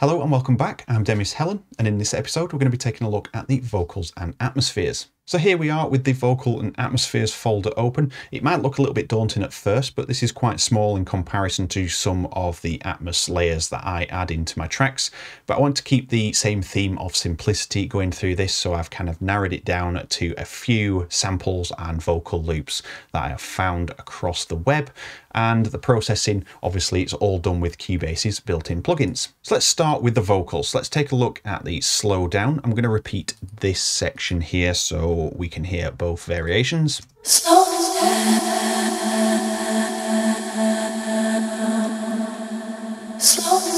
Hello and welcome back. I'm Demis Hellen, and in this episode we're going to be taking a look at the vocals and atmospheres. So here we are with the vocal and atmospheres folder open. It might look a little bit daunting at first, but this is quite small in comparison to some of the Atmos layers that I add into my tracks. But I want to keep the same theme of simplicity going through this, so I've kind of narrowed it down to a few samples and vocal loops that I have found across the web. And the processing, obviously, it's all done with Cubase's built-in plugins. So let's start with the vocals. Let's take a look at the slowdown. I'm going to repeat this section here so we can hear both variations. Slow down. Slow down.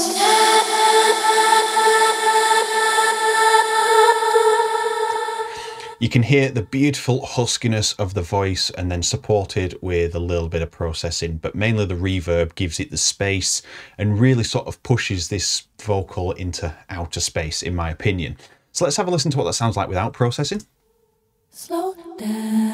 You can hear the beautiful huskiness of the voice and then supported with a little bit of processing, but mainly the reverb gives it the space and really sort of pushes this vocal into outer space, in my opinion. So let's have a listen to what that sounds like without processing. Slow down.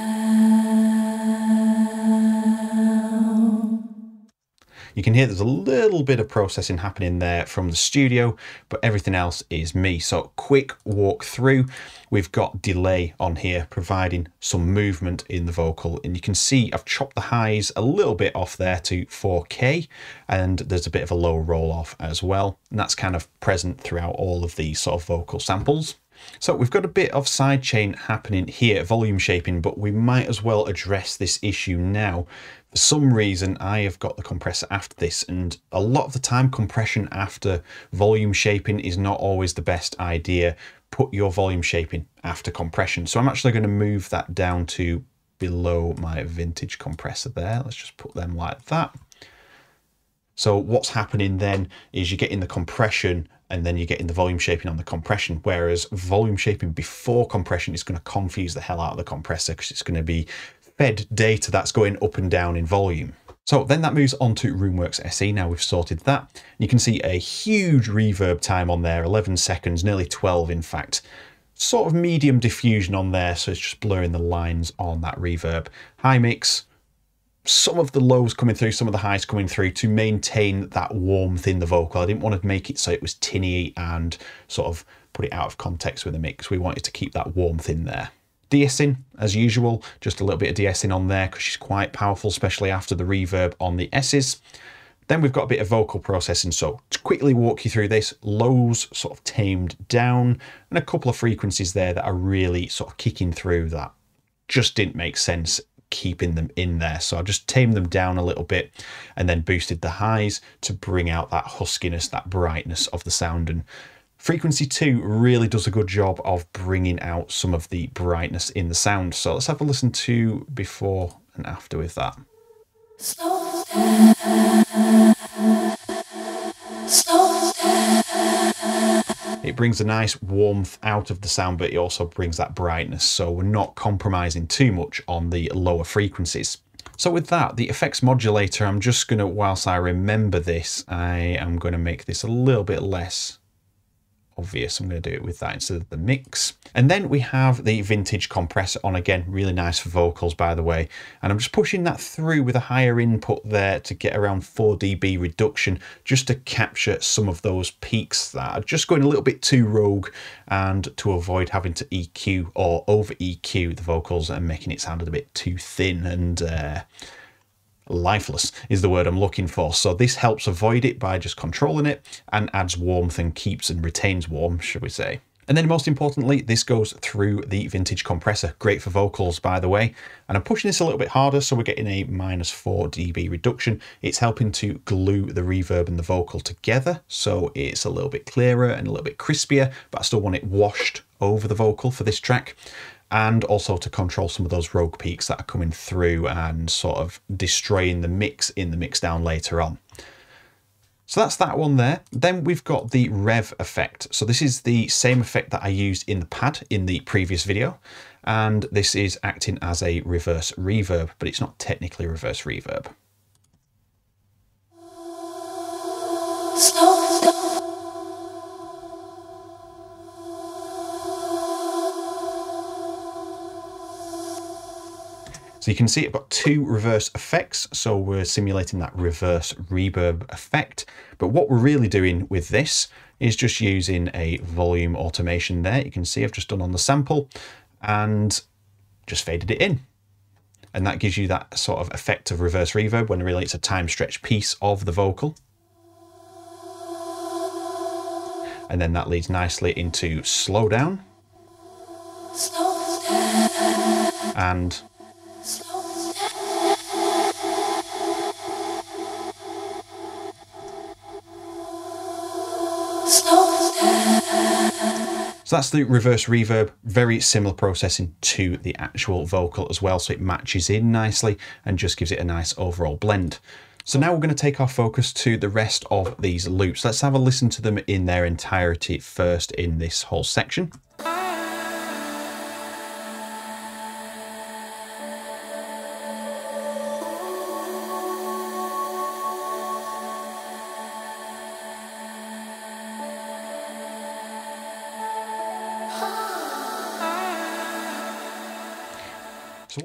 You can hear there's a little bit of processing happening there from the studio, but everything else is me. So quick walk through. We've got delay on here, providing some movement in the vocal. And you can see I've chopped the highs a little bit off there to 4K, and there's a bit of a low roll off as well. And that's kind of present throughout all of these sort of vocal samples. So we've got a bit of sidechain happening here, volume shaping, but we might as well address this issue now. For some reason, I have got the compressor after this, and a lot of the time compression after volume shaping is not always the best idea. Put your volume shaping after compression. So I'm actually going to move that down to below my vintage compressor there. Let's just put them like that. So what's happening then is you're getting the compression and then you're getting the volume shaping on the compression, whereas volume shaping before compression is going to confuse the hell out of the compressor because it's going to be fed data that's going up and down in volume. So then that moves on to RoomWorks SE. Now we've sorted that. You can see a huge reverb time on there, 11 seconds, nearly 12 in fact. Sort of medium diffusion on there, so it's just blurring the lines on that reverb. High mix. Some of the lows coming through, some of the highs coming through to maintain that warmth in the vocal. I didn't want to make it so it was tinny and sort of put it out of context with the mix. We wanted to keep that warmth in there. De-essing, as usual, just a little bit of de-essing on there because she's quite powerful, especially after the reverb on the S's. Then we've got a bit of vocal processing. So to quickly walk you through this, lows sort of tamed down and a couple of frequencies there that are really sort of kicking through that just didn't make sense keeping them in there. So I just tamed them down a little bit and then boosted the highs to bring out that huskiness, that brightness of the sound. And frequency 2 really does a good job of bringing out some of the brightness in the sound. So let's have a listen to before and after with that. Slow down. Slow down. It brings a nice warmth out of the sound, but it also brings that brightness. So we're not compromising too much on the lower frequencies. So with that, the effects modulator, I'm just going to, whilst I remember this, I am going to make this a little bit less obvious. I'm going to do it with that instead of the mix. And then we have the vintage compressor on again, really nice for vocals, by the way. And I'm just pushing that through with a higher input there to get around 4 dB reduction, just to capture some of those peaks that are just going a little bit too rogue and to avoid having to EQ or over EQ the vocals and making it sound a bit too thin and lifeless is the word I'm looking for. So this helps avoid it by just controlling it and adds warmth and keeps and retains warmth, should we say. And then most importantly, this goes through the vintage compressor. Great for vocals, by the way. And I'm pushing this a little bit harder, so we're getting a -4 dB reduction. It's helping to glue the reverb and the vocal together, so it's a little bit clearer and a little bit crispier, but I still want it washed over the vocal for this track. And also to control some of those rogue peaks that are coming through and sort of destroying the mix in the mix down later on. So that's that one there. Then we've got the rev effect. So this is the same effect that I used in the pad in the previous video. And this is acting as a reverse reverb, but it's not technically reverse reverb. Slow down. So you can see I've got two reverse effects. So we're simulating that reverse reverb effect. But what we're really doing with this is just using a volume automation there. You can see I've just done on the sample and just faded it in. And that gives you that sort of effect of reverse reverb when really it's a time stretch piece of the vocal. And then that leads nicely into slow down. And so that's the reverse reverb, very similar processing to the actual vocal as well. So it matches in nicely and just gives it a nice overall blend. So now we're going to take our focus to the rest of these loops. Let's have a listen to them in their entirety first in this whole section.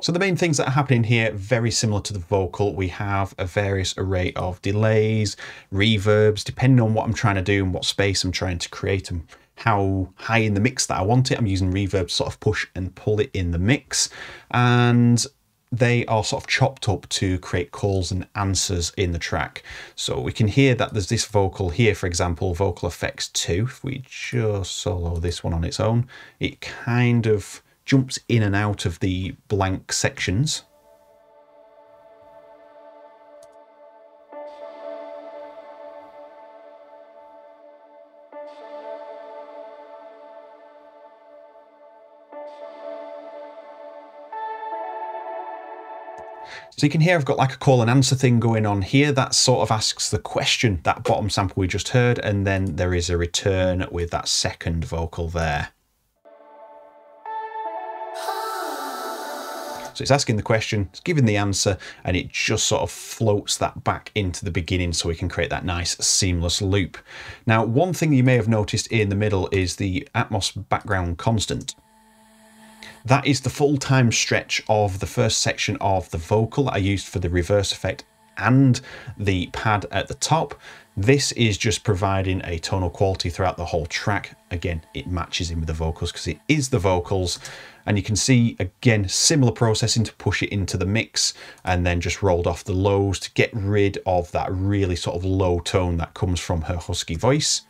So the main things that are happening here, very similar to the vocal, we have a various array of delays, reverbs, depending on what I'm trying to do and what space I'm trying to create and how high in the mix that I want it. I'm using reverb to sort of push and pull it in the mix. And they are sort of chopped up to create calls and answers in the track. So we can hear that there's this vocal here, for example, vocal effects 2. If we just solo this one on its own, it kind of jumps in and out of the blank sections. So you can hear I've got like a call and answer thing going on here that sort of asks the question, that bottom sample we just heard, and then there is a return with that second vocal there. So it's asking the question, it's giving the answer, and it just sort of floats that back into the beginning so we can create that nice seamless loop. Now, one thing you may have noticed in the middle is the Atmos background constant. That is the full time stretch of the first section of the vocal that I used for the reverse effect and the pad at the top. This is just providing a tonal quality throughout the whole track. Again, it matches in with the vocals because it is the vocals. And you can see, again, similar processing to push it into the mix and then just rolled off the lows to get rid of that really sort of low tone that comes from her husky voice.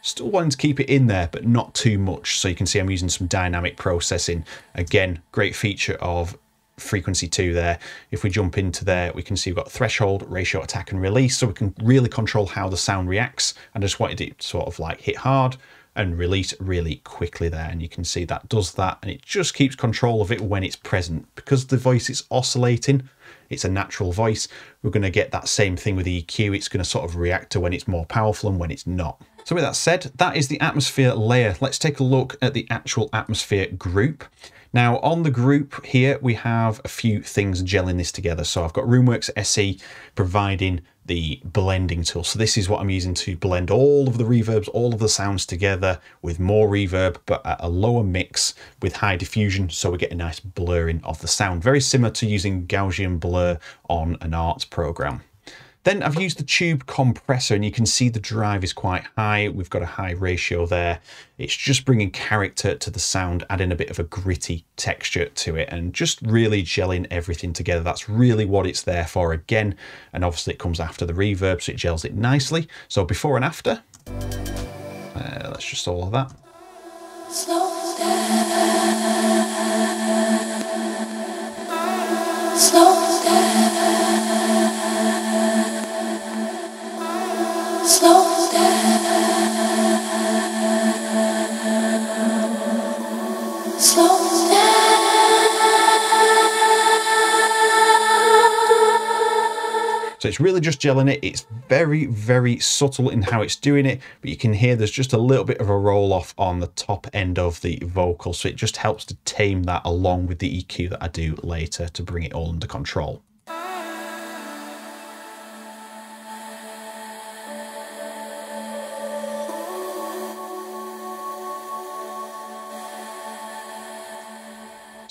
Still wanting to keep it in there, but not too much. So you can see I'm using some dynamic processing. Again, great feature of frequency 2 there. If we jump into there, we can see we've got threshold, ratio, attack and release. So we can really control how the sound reacts. And I just wanted it to sort of like hit hard and release really quickly there. And you can see that does that. And it just keeps control of it when it's present. Because the voice is oscillating, it's a natural voice. We're going to get that same thing with EQ. It's going to sort of react to when it's more powerful and when it's not. So with that said, that is the atmosphere layer. Let's take a look at the actual atmosphere group. Now on the group here, we have a few things gelling this together. So I've got Roomworks SE providing the blending tool. So this is what I'm using to blend all of the reverbs, all of the sounds together with more reverb, but at a lower mix with high diffusion. So we get a nice blurring of the sound, very similar to using Gaussian blur on an arts program. Then I've used the tube compressor and you can see the drive is quite high. We've got a high ratio there. It's just bringing character to the sound, adding a bit of a gritty texture to it and just really gelling everything together. That's really what it's there for again. And obviously it comes after the reverb, so it gels it nicely. So before and after, let's just all of that. Slow down. Slow down. Slow down. Slow down. So it's really just gelling it. It's very, very subtle in how it's doing it, but you can hear there's just a little bit of a roll off on the top end of the vocal. So it just helps to tame that along with the EQ that I do later to bring it all under control.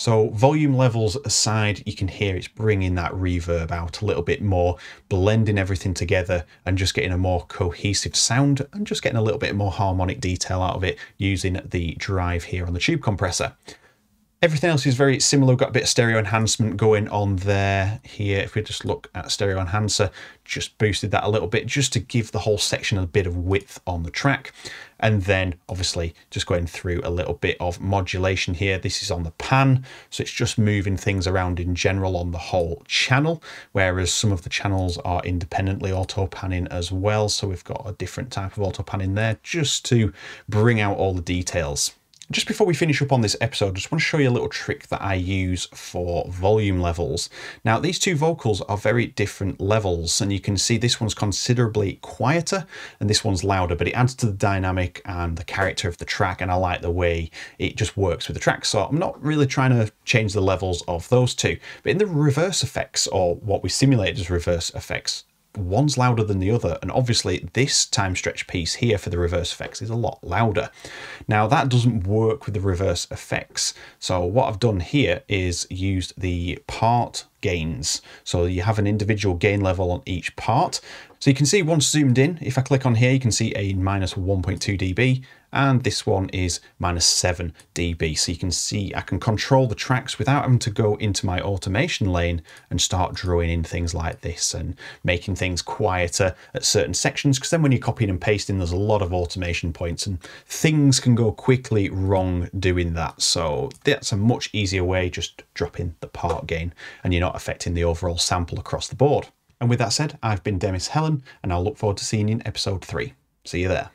So volume levels aside, you can hear it's bringing that reverb out a little bit more, blending everything together and just getting a more cohesive sound and just getting a little bit more harmonic detail out of it using the drive here on the tube compressor. Everything else is very similar. We've got a bit of stereo enhancement going on there. Here, if we just look at stereo enhancer, just boosted that a little bit just to give the whole section a bit of width on the track. And then obviously just going through a little bit of modulation here. This is on the pan, so it's just moving things around in general on the whole channel, whereas some of the channels are independently auto panning as well. So we've got a different type of auto panning there just to bring out all the details. Just before we finish up on this episode, I just want to show you a little trick that I use for volume levels. Now, these two vocals are very different levels, and you can see this one's considerably quieter and this one's louder, but it adds to the dynamic and the character of the track, and I like the way it just works with the track. So I'm not really trying to change the levels of those two, but in the reverse effects, or what we simulate as reverse effects, one's louder than the other, and obviously this time stretch piece here for the reverse effects is a lot louder. Now that doesn't work with the reverse effects, so what I've done here is used the part gains. So you have an individual gain level on each part. So you can see once zoomed in, if I click on here, you can see a minus 1.2 dB, and this one is minus 7 dB. So you can see I can control the tracks without having to go into my automation lane and start drawing in things like this and making things quieter at certain sections, because then when you're copying and pasting, there's a lot of automation points and things can go quickly wrong doing that. So that's a much easier way, just dropping the part gain and you're not affecting the overall sample across the board. And with that said, I've been Demis Hellen, and I'll look forward to seeing you in episode 3. See you there.